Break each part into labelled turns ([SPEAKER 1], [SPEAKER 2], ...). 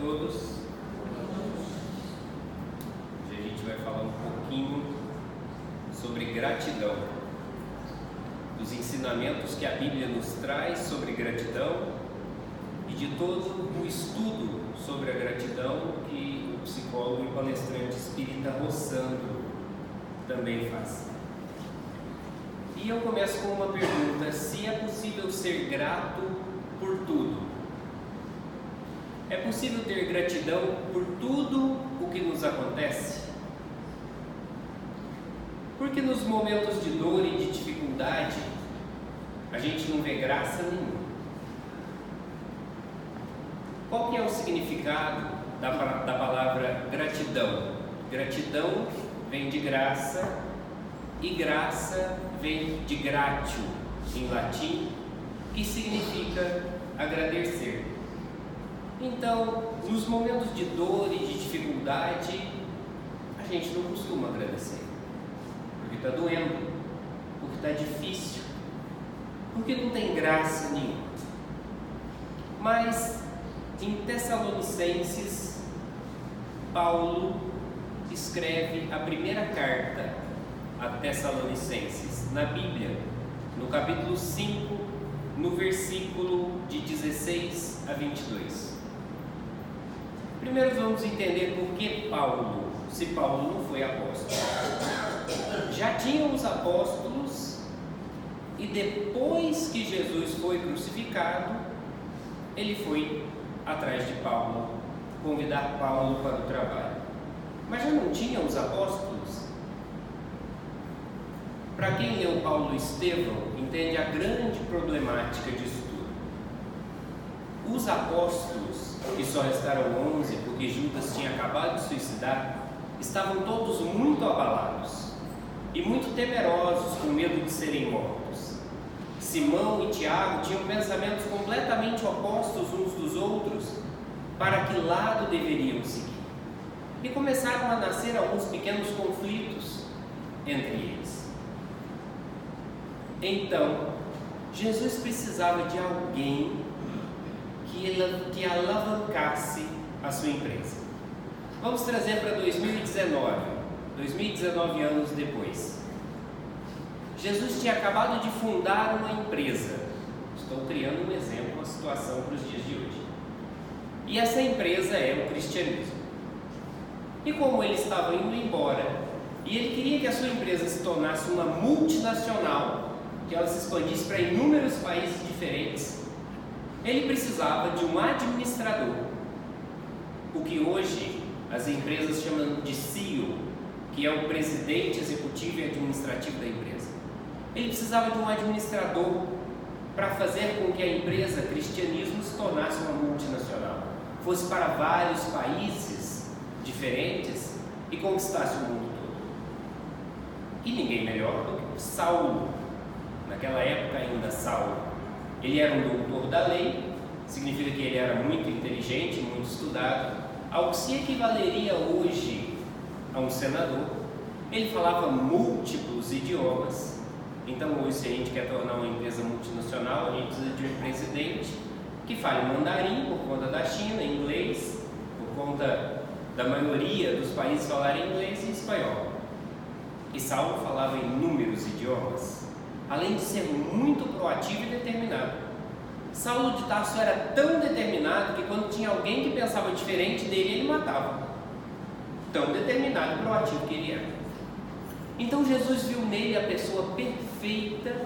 [SPEAKER 1] todos. Hoje a gente vai falar um pouquinho sobre gratidão, dos ensinamentos que a Bíblia nos traz sobre gratidão e de todo o estudo sobre a gratidão que o psicólogo e palestrante espírita Rossandro também faz. E eu começo com uma pergunta: se é possível ser grato por tudo? É possível ter gratidão por tudo o que nos acontece? Porque nos momentos de dor e de dificuldade, a gente não vê graça nenhuma. Qual que é o significado da palavra gratidão? Gratidão vem de graça e graça vem de gratio, em latim, que significa agradecer. Então, nos momentos de dor e de dificuldade, a gente não costuma agradecer, porque está doendo, porque está difícil, porque não tem graça nenhuma. Mas em Tessalonicenses, Paulo escreve a primeira carta a Tessalonicenses na Bíblia, no capítulo 5, no versículo de 16 a 22. Primeiro vamos entender por que Paulo, se Paulo não foi apóstolo. Já tinham os apóstolos e depois que Jesus foi crucificado, ele foi atrás de Paulo, convidar Paulo para o trabalho. Mas já não tinham os apóstolos? Para quem leu Paulo e Estevão, entende a grande problemática disso tudo. Os apóstolos, que só restaram 11 porque Judas tinha acabado de suicidar, estavam todos muito abalados e muito temerosos, com medo de serem mortos. Simão e Tiago tinham pensamentos completamente opostos uns dos outros para que lado deveriam seguir. E começaram a nascer alguns pequenos conflitos entre eles. Então, Jesus precisava de alguém que alavancasse a sua empresa. Vamos trazer para 2019 anos depois. Jesus tinha acabado de fundar uma empresa. Estou criando um exemplo, uma situação para os dias de hoje. E essa empresa é o cristianismo. E como ele estava indo embora, e ele queria que a sua empresa se tornasse uma multinacional, que ela se expandisse para inúmeros países diferentes, ele precisava de um administrador, o que hoje as empresas chamam de CEO, que é o presidente executivo e administrativo da empresa. Ele precisava de um administrador para fazer com que a empresa Cristianismo se tornasse uma multinacional, fosse para vários países diferentes e conquistasse o mundo todo. E ninguém melhor do que Saulo. Naquela época ainda Saulo. Ele era um doutor da lei, significa que ele era muito inteligente, muito estudado, ao que se equivaleria hoje a um senador. Ele falava múltiplos idiomas. Então hoje, se a gente quer tornar uma empresa multinacional, a gente precisa de um presidente que fale mandarim por conta da China, inglês, por conta da maioria dos países falarem inglês e espanhol. E Saulo falava inúmeros idiomas, além de ser muito proativo e determinado. Saulo de Tarso era tão determinado que quando tinha alguém que pensava diferente dele, ele matava. Tão determinado e proativo que ele era. Então Jesus viu nele a pessoa perfeita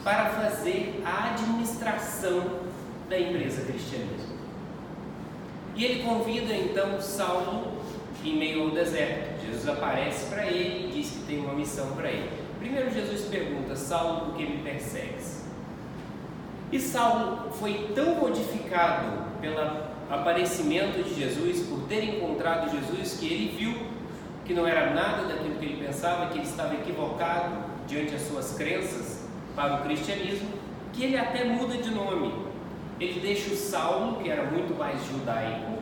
[SPEAKER 1] para fazer a administração da empresa Cristianismo. E ele convida então Saulo em meio ao deserto. Jesus aparece para ele e diz que tem uma missão para ele. Primeiro Jesus pergunta: Saulo, por que me persegues? E Saulo foi tão modificado pelo aparecimento de Jesus, por ter encontrado Jesus, que ele viu que não era nada daquilo que ele pensava, que ele estava equivocado diante das suas crenças para o cristianismo, que ele até muda de nome. Ele deixa o Saulo, que era muito mais judaico,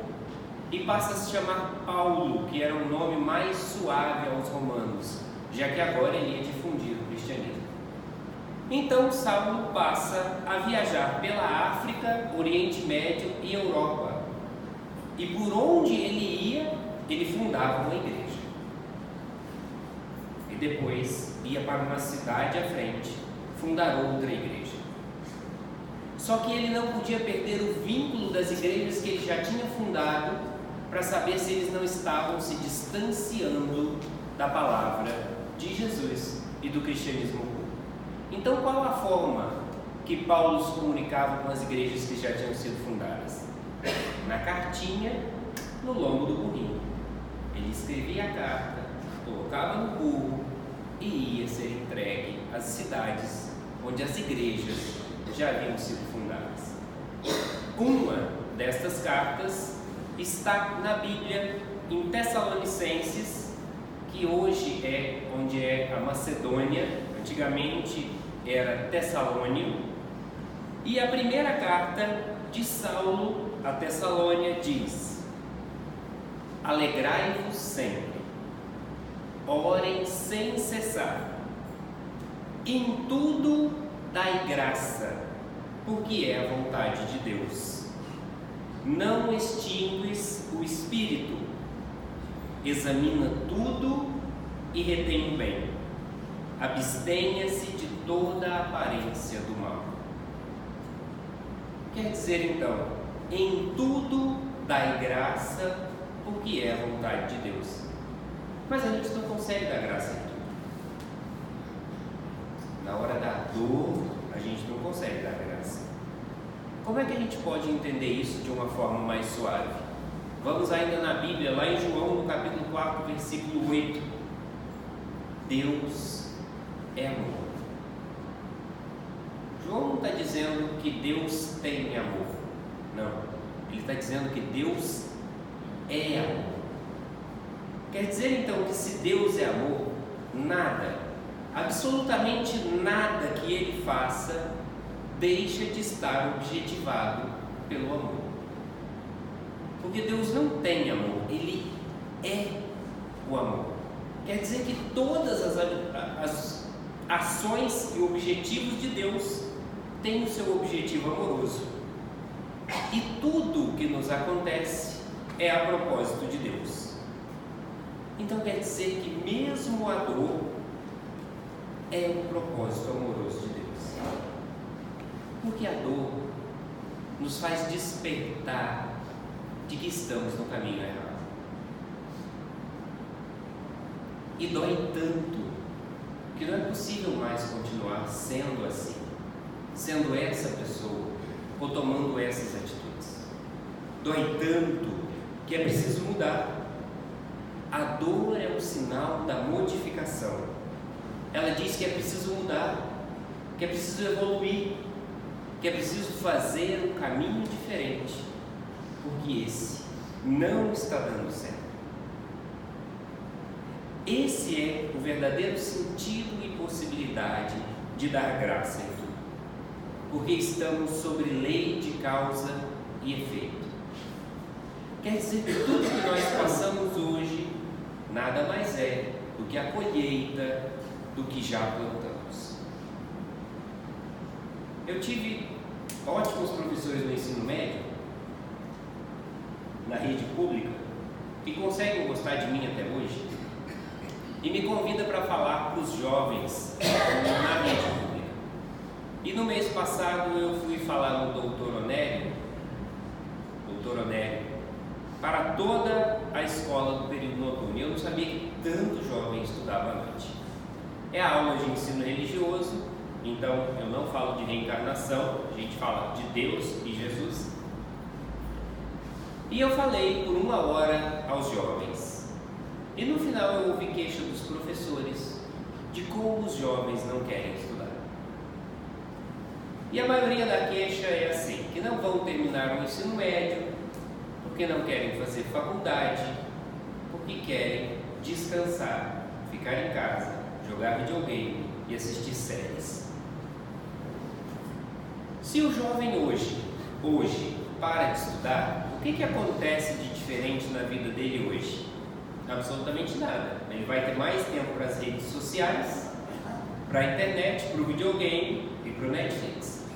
[SPEAKER 1] e passa a se chamar Paulo, que era um nome mais suave aos romanos, já que agora ele ia difundir o cristianismo. Então Saulo passa a viajar pela África, Oriente Médio e Europa. E por onde ele ia, ele fundava uma igreja. E depois ia para uma cidade à frente, fundar outra igreja. Só que ele não podia perder o vínculo das igrejas que ele já tinha fundado, para saber se eles não estavam se distanciando da palavra de Jesus e do cristianismo puro. Então, qual a forma que Paulo se comunicava com as igrejas que já tinham sido fundadas? Na cartinha, no lombo do burrinho. Ele escrevia a carta, colocava no burro e ia ser entregue às cidades onde as igrejas já haviam sido fundadas. Uma destas cartas está na Bíblia, em Tessalonicenses, que hoje é onde é a Macedônia, antigamente era Tessalônio. E a primeira carta de Saulo a Tessalônia diz: alegrai-vos sempre, orem sem cessar, em tudo dai graça, porque é a vontade de Deus. Não extingues o espírito, examina tudo e retém o bem, abstenha-se de toda a aparência do mal. Quer dizer então, em tudo dai graça, porque é a vontade de Deus. Mas a gente não consegue dar graça em tudo. Na hora da dor, a gente não consegue dar graça. Como é que a gente pode entender isso de uma forma mais suave? Vamos ainda na Bíblia, lá em João, no capítulo 4, versículo 8. Deus é amor. João não está dizendo que Deus tem amor. Não. Ele está dizendo que Deus é amor. Quer dizer então que se Deus é amor, nada, absolutamente nada que Ele faça deixa de estar objetivado pelo amor. Porque Deus não tem amor, Ele é o amor. Quer dizer que todas as ações e objetivos de Deus têm o seu objetivo amoroso. E tudo que nos acontece é a propósito de Deus. Então quer dizer que mesmo a dor é um propósito amoroso de Deus. Porque a dor nos faz despertar de que estamos no caminho errado. E dói tanto que não é possível mais continuar sendo assim, sendo essa pessoa ou tomando essas atitudes. Dói tanto que é preciso mudar. A dor é o sinal da modificação. Ela diz que é preciso mudar, que é preciso evoluir, que é preciso fazer um caminho diferente, porque esse não está dando certo. Esse é o verdadeiro sentido e possibilidade de dar graça em tudo, porque estamos sobre lei de causa e efeito. Quer dizer que tudo que nós passamos hoje nada mais é do que a colheita do que já plantamos. Eu tive ótimos professores no ensino médio, na rede pública, que conseguem gostar de mim até hoje e me convida para falar para os jovens na rede pública. E no mês passado eu fui falar no Doutor Onélio, para toda a escola do período noturno. E eu não sabia que tanto jovem estudava à noite. É a aula de ensino religioso, então eu não falo de reencarnação, a gente fala de Deus e Jesus. E eu falei por 1 hora aos jovens. E no final eu ouvi queixa dos professores de como os jovens não querem estudar. E a maioria da queixa é assim, que não vão terminar o ensino médio, porque não querem fazer faculdade, porque querem descansar, ficar em casa, jogar videogame e assistir séries. Se o jovem hoje para de estudar, o que acontece de diferente na vida dele hoje? Absolutamente nada. Ele vai ter mais tempo para as redes sociais, para a internet, para o videogame e para o Netflix.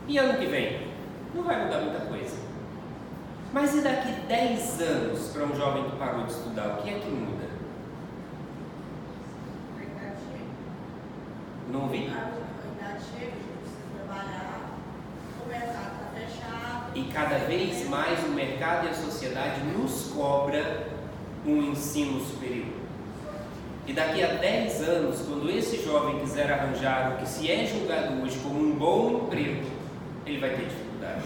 [SPEAKER 1] E ano que vem? Não vai mudar muita coisa. Mas e daqui 10 anos para um jovem que parou de estudar, o que é que muda? Não ouvi? E cada vez mais o mercado e a sociedade nos cobra um ensino superior. E daqui a 10 anos, quando esse jovem quiser arranjar o que se é julgado hoje como um bom emprego, ele vai ter dificuldade.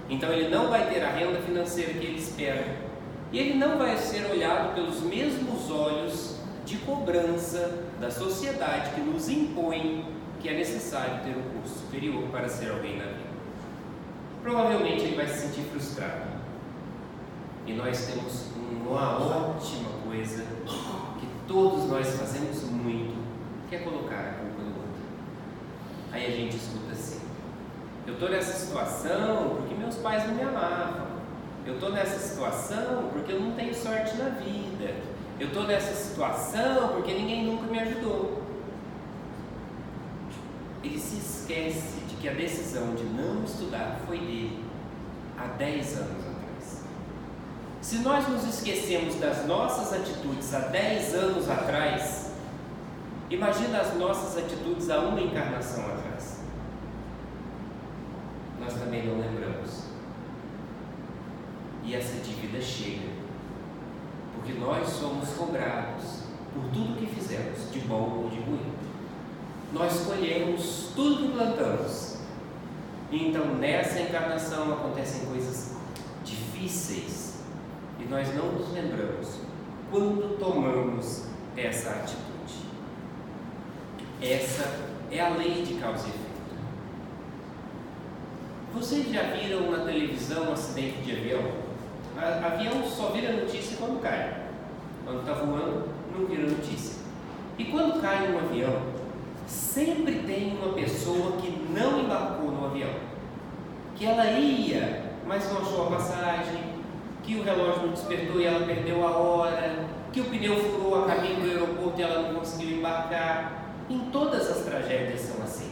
[SPEAKER 1] Então ele não vai ter a renda financeira que ele espera. E ele não vai ser olhado pelos mesmos olhos de cobrança da sociedade que nos impõe que é necessário ter um curso superior para ser alguém na vida. Provavelmente ele vai se sentir frustrado. E nós temos uma ótima coisa que todos nós fazemos muito, que é colocar a culpa no outro. Aí a gente escuta assim: eu estou nessa situação porque meus pais não me amavam. Eu estou nessa situação porque eu não tenho sorte na vida. Eu estou nessa situação porque ninguém nunca me ajudou. Ele se esquece de que a decisão de não estudar foi dele há 10 anos atrás. Se nós nos esquecemos das nossas atitudes há 10 anos atrás, imagina as nossas atitudes há uma encarnação atrás. Nós também não lembramos. E essa dívida chega, porque nós somos cobrados por tudo que fizemos, de bom ou de ruim. Nós colhemos tudo que plantamos. E então nessa encarnação acontecem coisas difíceis e nós não nos lembramos quando tomamos essa atitude. Essa é a lei de causa e efeito. Vocês já viram na televisão um acidente de avião? Avião só vira notícia quando cai. Quando está voando, não vira notícia. E quando cai um avião, sempre tem uma pessoa que não embarcou no avião, que ela ia, mas não achou a passagem, que o relógio não despertou e ela perdeu a hora, que o pneu furou a caminho do aeroporto e ela não conseguiu embarcar. Em todas as tragédias são assim.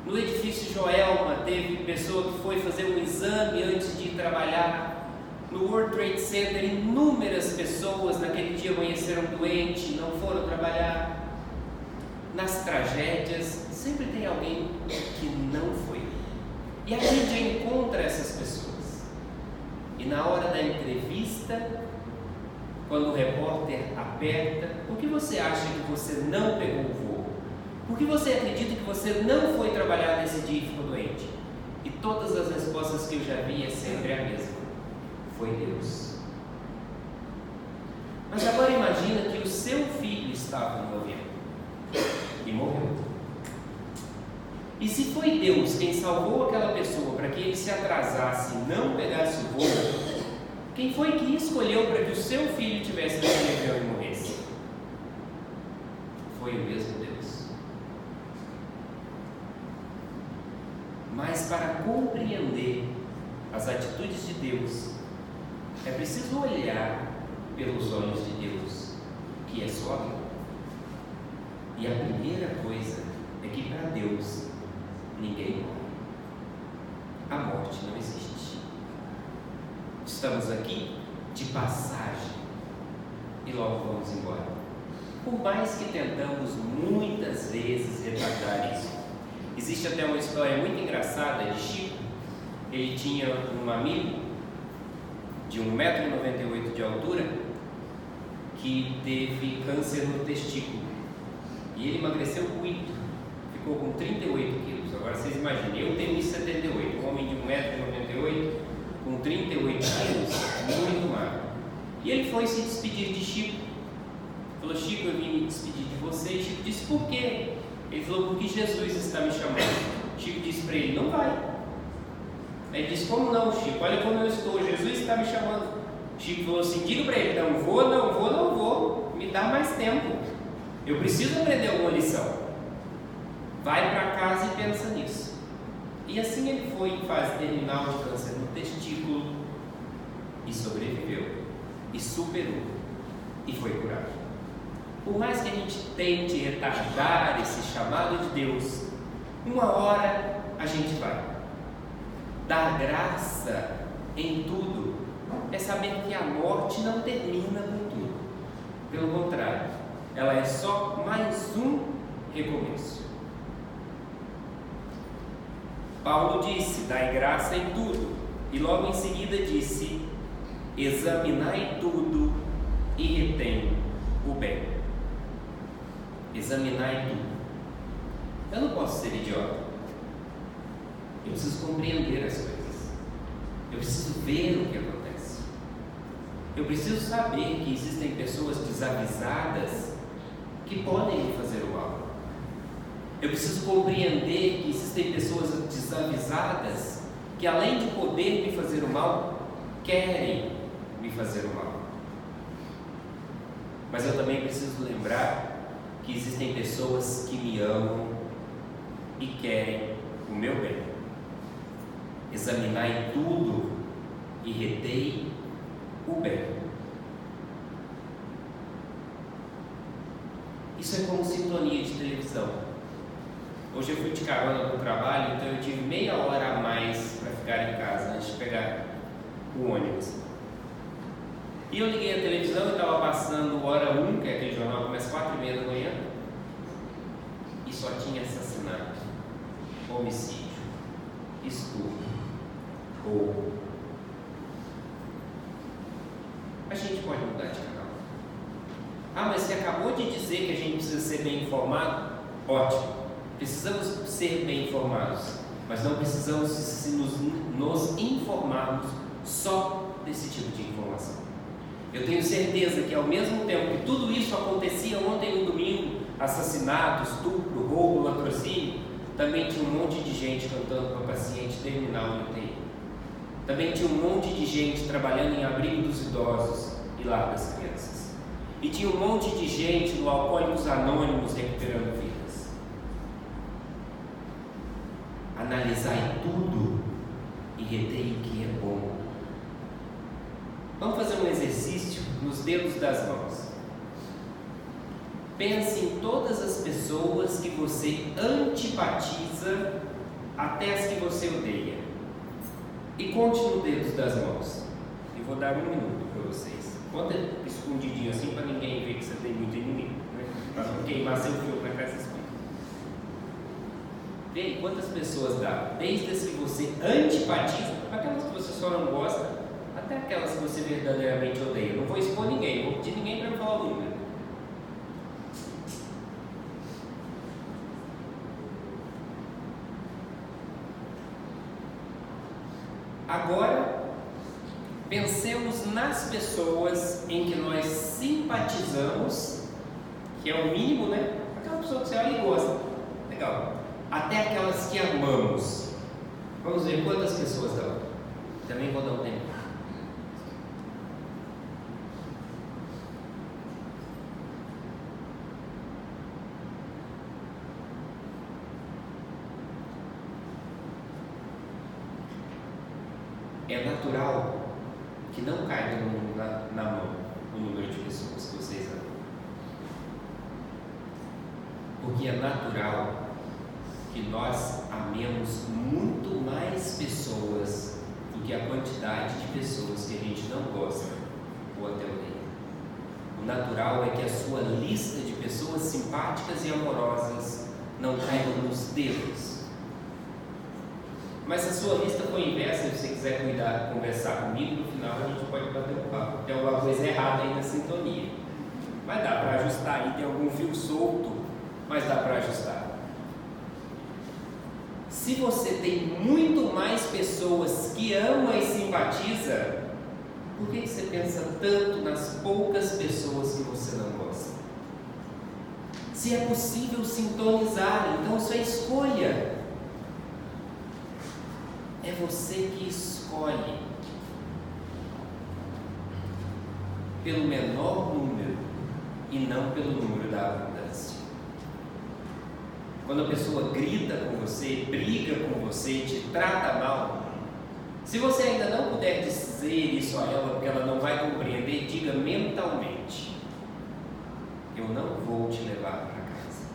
[SPEAKER 1] No edifício Joelma teve pessoa que foi fazer um exame antes de ir trabalhar. No World Trade Center, inúmeras pessoas naquele dia amanheceram doentes, não foram trabalhar. Nas tragédias, sempre tem alguém que não foi. E a gente encontra essas pessoas. E na hora da entrevista, quando o repórter aperta: por que você acha que você não pegou o voo? Por que você acredita que você não foi trabalhar nesse dia e ficou doente? E todas as respostas que eu já vi é sempre a mesma: foi Deus. Mas agora imagina que o seu filho estava no avião e morreu. E se foi Deus quem salvou aquela pessoa para que ele se atrasasse e não pegasse o voo, quem foi que escolheu para que o seu filho tivesse naquele avião e morresse? Foi o mesmo Deus. Mas para compreender as atitudes de Deus, é preciso olhar pelos olhos de Deus, que é só amor. E a primeira coisa é que para Deus ninguém morre. A morte não existe. Estamos aqui de passagem e logo vamos embora. Por mais que tentamos muitas vezes retardar isso. Existe até uma história muito engraçada de Chico. Ele tinha um amigo de 1,98 m de altura que teve câncer no testículo. E ele emagreceu muito, ficou com 38 quilos. Agora vocês imaginem, eu tenho 1,78 m, um homem de 1,98 m com 38 quilos, muito magro. E ele foi se despedir de Chico. Falou: Chico, eu vim me despedir de você. E Chico disse: por quê? Ele falou: porque Jesus está me chamando. Chico disse para ele: não vai. Aí ele disse: como não, Chico? Olha como eu estou, Jesus está me chamando. Chico falou assim: diga para ele: não vou, me dá mais tempo. Eu preciso aprender alguma lição. Vai para casa e pensa nisso. E assim ele foi em fase terminal de câncer no testículo e sobreviveu, e superou, e foi curado. Por mais que a gente tente retardar esse chamado de Deus, uma hora a gente vai. Dar graça em tudo é saber que a morte não termina com tudo. Pelo contrário, ela é só mais um recomeço. Paulo disse: dai graça em tudo, e logo em seguida disse: examinai tudo e retém o bem. Examinai tudo. Eu não posso ser idiota. Eu preciso compreender as coisas. Eu preciso ver o que acontece. Eu preciso saber que existem pessoas desavisadas que podem me fazer o mal. Eu preciso compreender que existem pessoas desavisadas que, além de poder me fazer o mal, querem me fazer o mal. Mas eu também preciso lembrar que existem pessoas que me amam e querem o meu bem. Examinai tudo e retei o bem. Isso é como sintonia de televisão. Hoje eu fui de carona para o trabalho, então eu tive meia hora a mais para ficar em casa antes de pegar o ônibus. E eu liguei a televisão e estava passando Hora 1, que é aquele jornal que começa às 4h30 da manhã, e só tinha assassinato, homicídio, estupro, roubo. A gente pode mudar de canal. Ah, mas você acabou de dizer que a gente precisa ser bem informado? Ótimo, precisamos ser bem informados, mas não precisamos nos informarmos só desse tipo de informação. Eu tenho certeza que ao mesmo tempo que tudo isso acontecia ontem no domingo, assassinato, estupro, roubo, latrocínio, também tinha um monte de gente cantando para paciente terminal no UTI. Também tinha um monte de gente trabalhando em abrigo dos idosos e lar das crianças. E tinha um monte de gente no Alcoólicos Anônimos recuperando vidas. Analisai tudo e retei o que é bom. Vamos fazer um exercício nos dedos das mãos. Pense em todas as pessoas que você antipatiza, até as que você odeia. E conte nos dedos das mãos. Eu vou dar 1 minuto para vocês. Conta escondidinho assim para ninguém ver que você tem muito inimigo, né? Para não queimar seu fio na casa escura. Vê aí quantas pessoas dá. Desde as que você antipatiza, aquelas que você só não gosta, até aquelas que você verdadeiramente odeia. Não vou expor ninguém, não vou pedir ninguém para me falar o número. Agora, pensemos nas pessoas em que nós simpatizamos, que é o mínimo, né? Aquela pessoa que você olha e gosta. Legal. Até aquelas que amamos. Vamos ver quantas pessoas dão. Também vou dar um tempo. É natural que não caiga na mão o número de pessoas que vocês amam. Porque é natural que nós amemos muito mais pessoas do que a quantidade de pessoas que a gente não gosta ou até odeia. O natural é que a sua lista de pessoas simpáticas e amorosas não caiga nos dedos. Mas se a sua lista for inversa, se você quiser conversar comigo, no final a gente pode bater um papo. Tem alguma coisa errada aí na sintonia. Mas dá para ajustar aí, tem algum fio solto, mas dá para ajustar. Se você tem muito mais pessoas que ama e simpatiza, por que você pensa tanto nas poucas pessoas que você não gosta? Se é possível sintonizar, então isso é escolha. É você que escolhe pelo menor número e não pelo número da abundância. Quando a pessoa grita com você, briga com você, te trata mal, se você ainda não puder dizer isso a ela porque ela não vai compreender, diga mentalmente: eu não vou te levar para casa.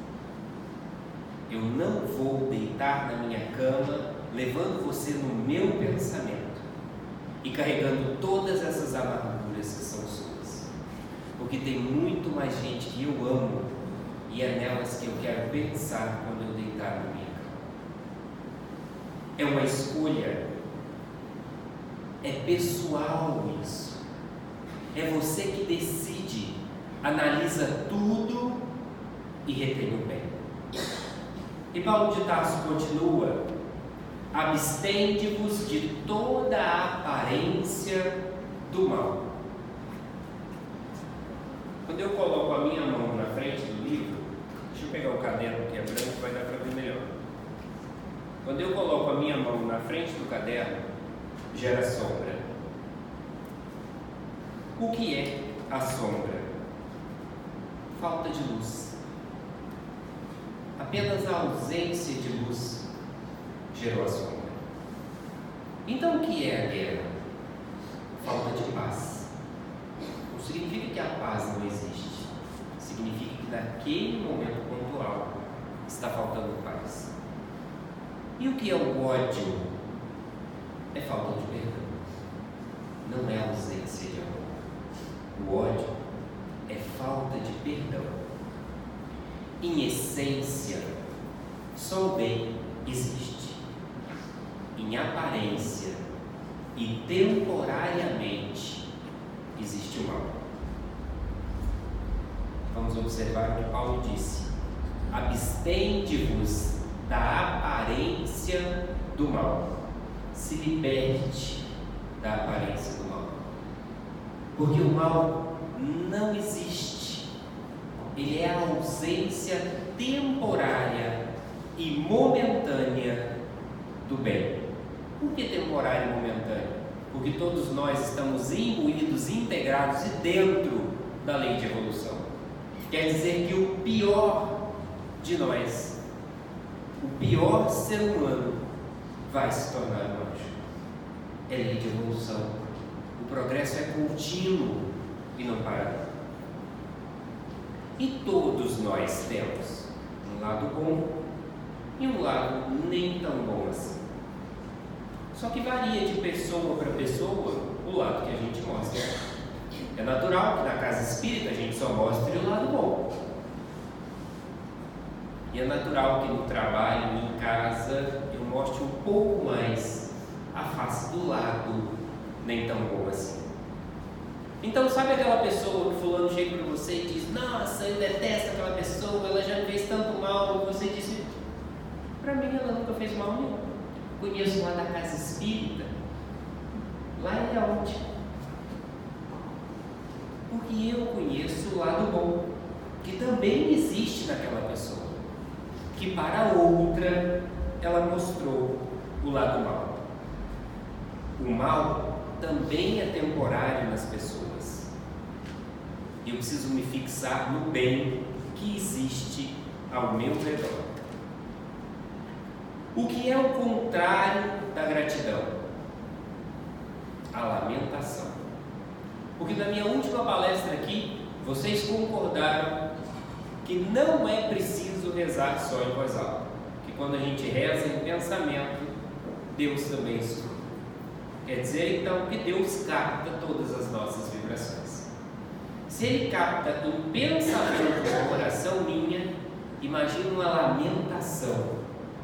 [SPEAKER 1] Eu não vou deitar na minha cama levando você no meu pensamento. e carregando todas essas amarguras que são suas. Porque tem muito mais gente que eu amo e é nelas que eu quero pensar quando eu deitar na minha cama. É uma escolha, é pessoal isso. É você que decide, analisa tudo e retém o bem. E Paulo de Tarso continua: abstende-vos de toda a aparência do mal. Quando eu coloco a minha mão na frente do livro, deixa eu pegar o caderno que é branco, vai dar para ver melhor. Quando eu coloco a minha mão na frente do caderno, gera sombra. O que é a sombra? Falta de luz. Apenas a ausência de luz gerou a sombra. Então o que é a guerra? Falta de paz. Não significa que a paz não existe. Significa que naquele momento pontual está faltando paz. E o que é o ódio? É falta de perdão. Não é ausência de amor. O ódio é falta de perdão. Em essência, só o bem existe. Em aparência e temporariamente existe o mal. Vamos observar o que Paulo disse: abstende-vos da aparência do mal. Se liberte da aparência do mal. Porque o mal não existe. Ele é a ausência temporária e momentânea do bem. Por que temporária e momentânea? Porque todos nós estamos imbuídos, integrados e dentro da lei de evolução. Quer dizer que o pior de nós, o pior ser humano, vai se tornar um anjo. É lei de evolução. O progresso é contínuo e não para. E todos nós temos um lado bom e um lado nem tão bom assim. Só que varia de pessoa para pessoa o lado que a gente mostra. É natural que na casa espírita a gente só mostre o lado bom. E é natural que no trabalho, em casa, eu mostre um pouco mais a face do lado nem tão bom assim. Então, sabe aquela pessoa que fulano chega para você e diz: nossa, eu detesto aquela pessoa, ela já me fez tanto mal. E você disse: para mim ela nunca fez mal nenhum. Conheço lá da casa espírita, lá ele é ótimo. Porque eu conheço o lado bom, que também existe naquela pessoa, que para a outra ela mostrou o lado mal. O mal também é temporário nas pessoas. E eu preciso me fixar no bem que existe ao meu redor. O que é o contrário da gratidão? A lamentação. Porque na minha última palestra aqui, vocês concordaram que não é preciso rezar só em voz alta. Que quando a gente reza em pensamento, Deus também escuta. Quer dizer então que Deus capta todas as nossas vibrações. Se Ele capta um pensamento, uma oração minha, imagina uma lamentação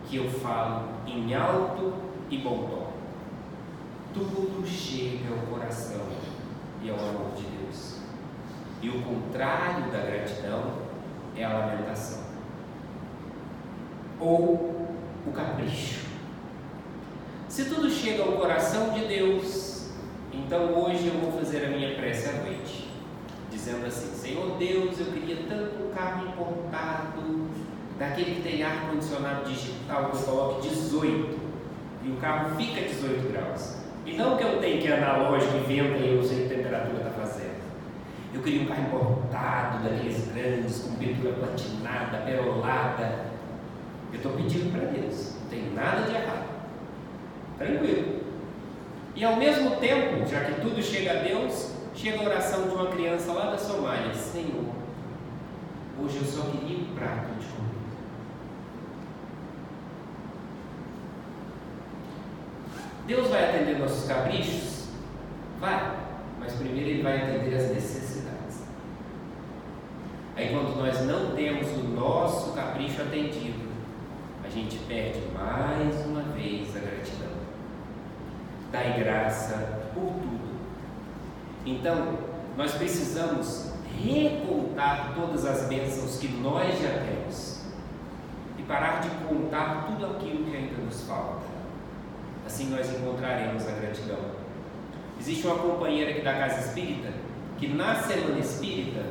[SPEAKER 1] que eu falo em alto e bom tom. Tudo chega ao coração e ao amor de Deus. E o contrário da gratidão é a lamentação ou o capricho. Se tudo chega ao coração de Deus, então hoje eu vou fazer a minha prece à noite, dizendo assim: Senhor Deus, eu queria tanto um carro importado, daquele que tem ar-condicionado digital, que eu coloque 18 e o carro fica 18 graus. E não que eu tenha que ir analógico e venta e eu sei que a temperatura está fazendo. Eu queria um carro importado, daqueles grandes, com pintura platinada, perolada. Eu estou pedindo para Deus, não tem nada de errado. Tranquilo. E ao mesmo tempo, já que tudo chega a Deus, chega a oração de uma criança lá da Somália: Senhor, hoje eu só queria um prato de comida. Deus vai atender nossos caprichos? Vai, mas primeiro Ele vai atender as necessidades. Aí quando nós não temos o nosso capricho atendido, a gente perde mais uma vez a gratidão. Dai graça por tudo. Então, nós precisamos recontar todas as bênçãos que nós já temos e parar de contar tudo aquilo que ainda nos falta. Assim nós encontraremos a gratidão. Existe uma companheira aqui da Casa Espírita que na Semana Espírita,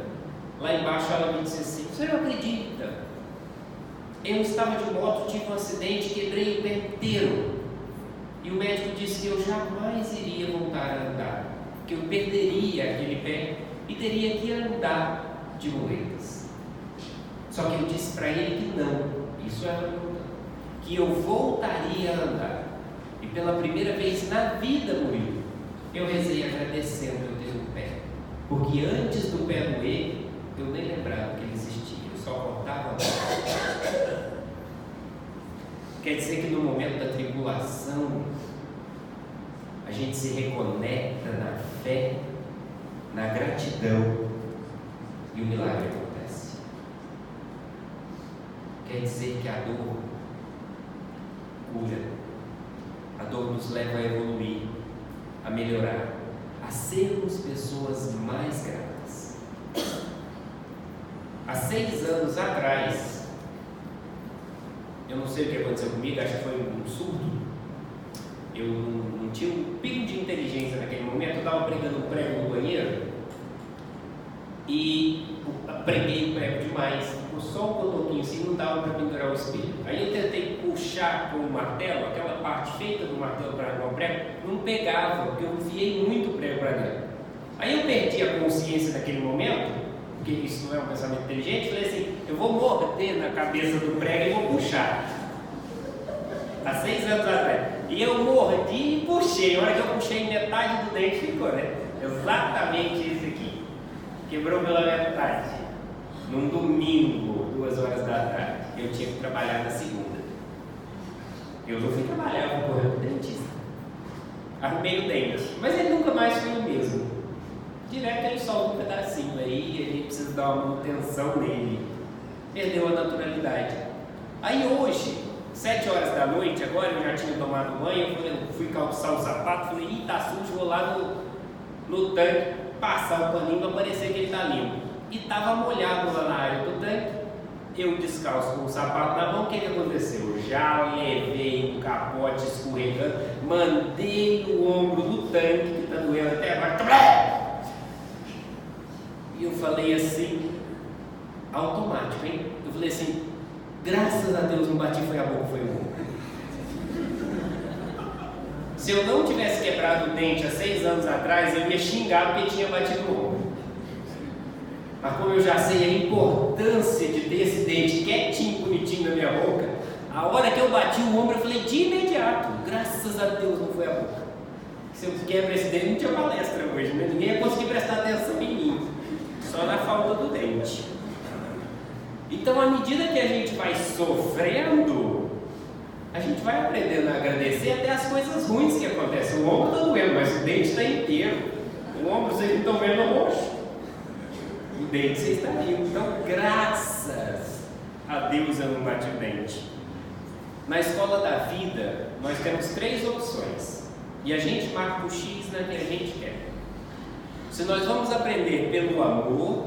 [SPEAKER 1] lá embaixo ela me disse assim: você não acredita? Eu estava de moto, tive um acidente, quebrei o pé inteiro. E o médico disse que eu jamais iria voltar a andar, que eu perderia aquele pé e teria que andar de muletas. Só que eu disse para ele que não, isso era perguntando, que eu voltaria a andar. E pela primeira vez na vida, Murilo, eu rezei agradecendo eu ter um pé, porque antes do pé doer, eu nem lembrava que ele existia, eu só cortava a mão. Quer dizer que no momento da tribulação, a gente se reconecta na fé, na gratidão, e o milagre acontece. Quer dizer que a dor cura, a dor nos leva a evoluir, a melhorar, a sermos pessoas mais gratas. Há 6 anos atrás, eu não sei o que aconteceu comigo, acho que foi um surdo. Eu não tinha um pingo de inteligência naquele momento. Eu estava pregando um prego no banheiro e preguei o prego demais, ficou só um cotoquinho assim, não dava para pendurar o espelho. Aí eu tentei puxar com o martelo, aquela parte feita do martelo para armar o prego, não pegava, porque eu enfiei muito prego para dentro. Aí eu perdi a consciência naquele momento, porque isso não é um pensamento inteligente, falei assim: eu vou morder na cabeça do prego e vou puxar. Há 6 anos atrás. E eu mordi e puxei. A hora que eu puxei, metade do dente ficou, né? Exatamente isso aqui. Quebrou pela metade. Num domingo, 2 horas da tarde. Eu tinha que trabalhar na segunda. Eu não fui trabalhar, eu fui correr pro dentista. Arrumei o dente. Mas ele nunca mais foi o mesmo. Direto ele solta um pedacinho aí, a gente precisa dar uma manutenção nele. Perdeu a naturalidade. Aí hoje, 7 horas da noite, agora eu já tinha tomado banho, eu fui calçar o sapato, falei: ih, tá sujo, vou lá no tanque passar o paninho para parecer que ele tá limpo. E tava molhado lá na área do tanque. Eu descalço com o sapato na mão, o que aconteceu? Já levei um capote escorregando, mandei o ombro do tanque, que tá doendo até agora. E eu falei assim, automático, hein? Eu falei assim: graças a Deus não bati, foi a boca, foi o ombro. Se eu não tivesse quebrado o dente há 6 anos atrás, eu ia xingar porque tinha batido o ombro. Mas como eu já sei a importância de ter esse dente quietinho, bonitinho na minha boca, a hora que eu bati o ombro, eu falei de imediato: graças a Deus não foi a boca. Se eu quebro esse dente, não tinha palestra hoje, né? Ninguém ia conseguir prestar atenção em mim, só na falta do dente. Então, à medida que a gente vai sofrendo, a gente vai aprendendo a agradecer até as coisas ruins que acontecem. O ombro está doendo, mas o dente está inteiro. O ombro vocês não estão vendo roxo. O dente você está vivo. Então, graças a Deus eu não bati o dente. Na escola da vida, nós temos 3 opções. E a gente marca o X na que a gente quer. Se nós vamos aprender pelo amor,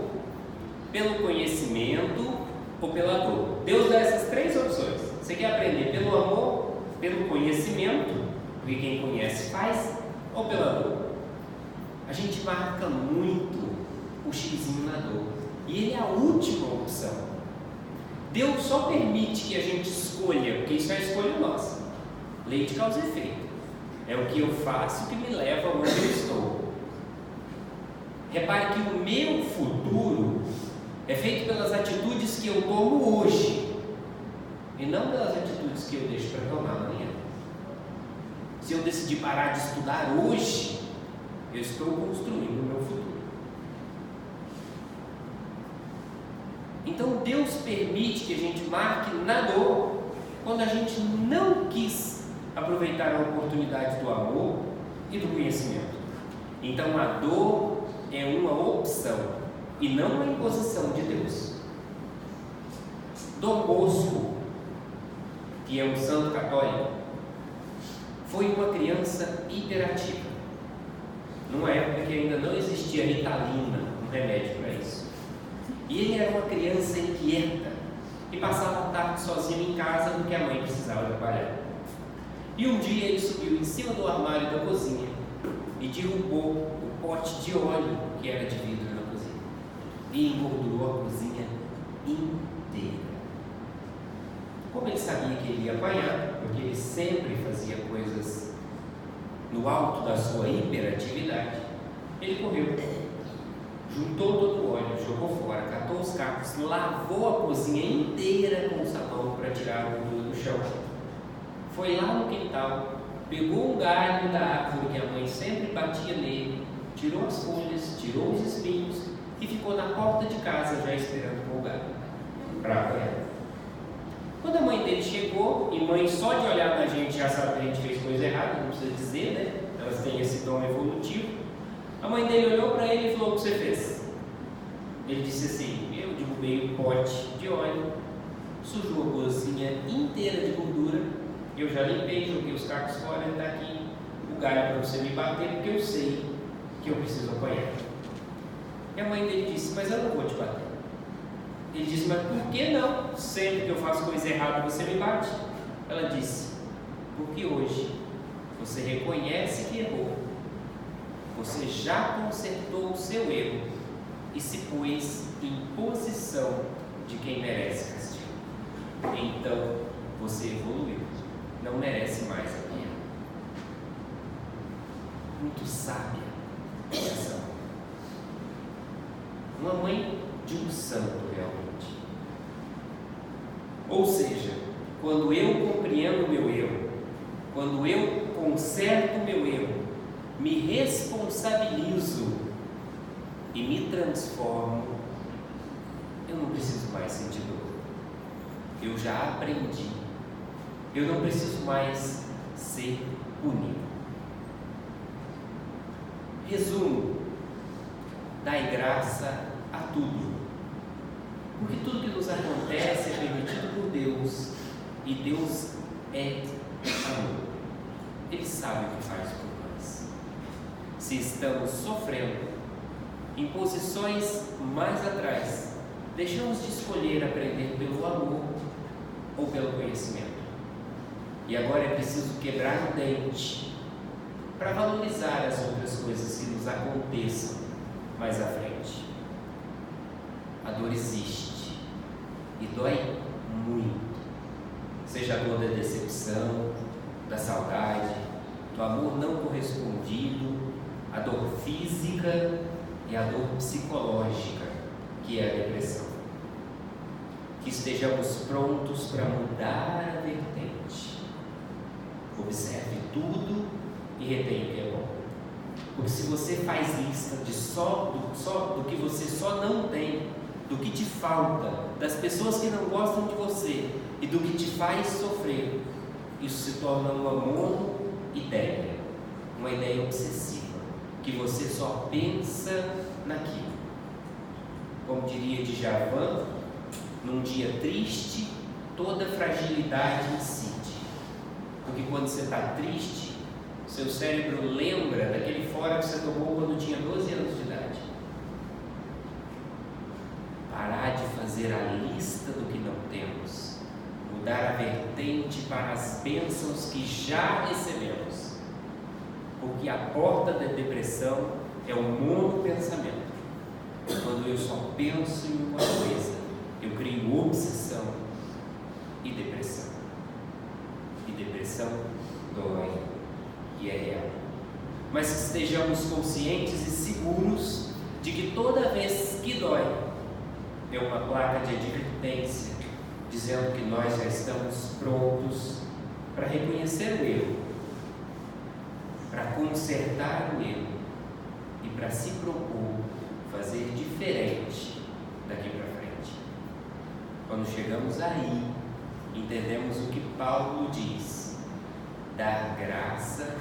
[SPEAKER 1] pelo conhecimento ou pela dor. Deus dá essas 3 opções. Você quer aprender pelo amor, pelo conhecimento, porque quem conhece faz, ou pela dor? A gente marca muito o xizinho na dor. E ele é a última opção. Deus só permite que a gente escolha, porque isso é a escolha nossa. Lei de causa e efeito. É o que eu faço que me leva onde eu estou. Repare que o meu futuro é feito pelas atitudes que eu tomo hoje e não pelas atitudes que eu deixo para tomar amanhã. Se eu decidir parar de estudar hoje, eu estou construindo o meu futuro. Então Deus permite que a gente marque na dor quando a gente não quis aproveitar a oportunidade do amor e do conhecimento. Então a dor é uma opção e não uma imposição de Deus. Dom Bosco, que é um santo católico, foi uma criança hiperativa. Numa época que ainda não existia Ritalina, um remédio para isso. E ele era uma criança inquieta e passava a tarde sozinho em casa porque a mãe precisava trabalhar. E um dia ele subiu em cima do armário da cozinha e derrubou o pote de óleo que era de vidro na cozinha e engordurou a cozinha inteira. Como ele sabia que ele ia apanhar, porque ele sempre fazia coisas no alto da sua hiperatividade, ele correu, juntou todo o óleo, jogou fora, catou os cacos, lavou a cozinha inteira com sabão para tirar a gordura do chão. Foi lá no quintal, pegou um galho da árvore que a mãe sempre batia nele, tirou as folhas, tirou os espinhos e ficou na porta de casa já esperando por o galho para apanhar. Quando a mãe dele chegou, e mãe só de olhar na gente já sabe que a gente fez coisa errada, não precisa dizer, né? Elas têm esse dom evolutivo. A mãe dele olhou para ele e falou: o que você fez? Ele disse assim: eu derrubei um pote de óleo, sujou a cozinha inteira de gordura, eu já limpei, joguei os cacos fora, está aqui o galho para você me bater, porque eu sei que eu preciso apanhar. E a mãe dele disse: mas eu não vou te bater. Ele disse: mas por que não? Sempre que eu faço coisa errada você me bate. Ela disse: porque hoje você reconhece que errou, você já consertou o seu erro e se pôs em posição de quem merece castigo. Então você evoluiu, não merece mais a minha. Muito sábia essa mãe. Uma mãe de um santo realmente. Ou seja, quando eu compreendo o meu erro, quando eu conserto o meu erro, me responsabilizo e me transformo, eu não preciso mais sentir dor. Eu já aprendi. Eu não preciso mais ser punido. Resumo: dai graça a tudo. Porque tudo que nos acontece é permitido por Deus. E Deus é amor. Ele sabe o que faz por nós. Se estamos sofrendo em posições mais atrás, deixamos de escolher aprender pelo amor ou pelo conhecimento. E agora é preciso quebrar o dente para valorizar as outras coisas que nos aconteçam mais à frente. A dor existe e dói muito. Seja a dor da decepção, da saudade, do amor não correspondido, a dor física e a dor psicológica, que é a depressão. Que estejamos prontos para mudar a vertente. Observe tudo e retenha o que é bom. Porque se você faz lista de do que você só não tem, do que te falta, das pessoas que não gostam de você e do que te faz sofrer, isso se torna uma mono-ideia, uma ideia obsessiva, que você só pensa naquilo. Como diria Djavan, num dia triste, toda fragilidade incide. Porque quando você está triste, seu cérebro lembra daquele fora que você tomou quando tinha 12 anos de idade. Parar de fazer a lista do que não temos, mudar a vertente para as bênçãos que já recebemos. Porque a porta da depressão é o monopensamento. Quando eu só penso em uma coisa, eu crio obsessão e depressão. E depressão dói e é real. Mas que estejamos conscientes e seguros de que toda vez que dói, é uma placa de advertência dizendo que nós já estamos prontos para reconhecer o erro, para consertar o erro e para se propor fazer diferente daqui para frente. Quando chegamos aí, entendemos o que Paulo diz: dar graça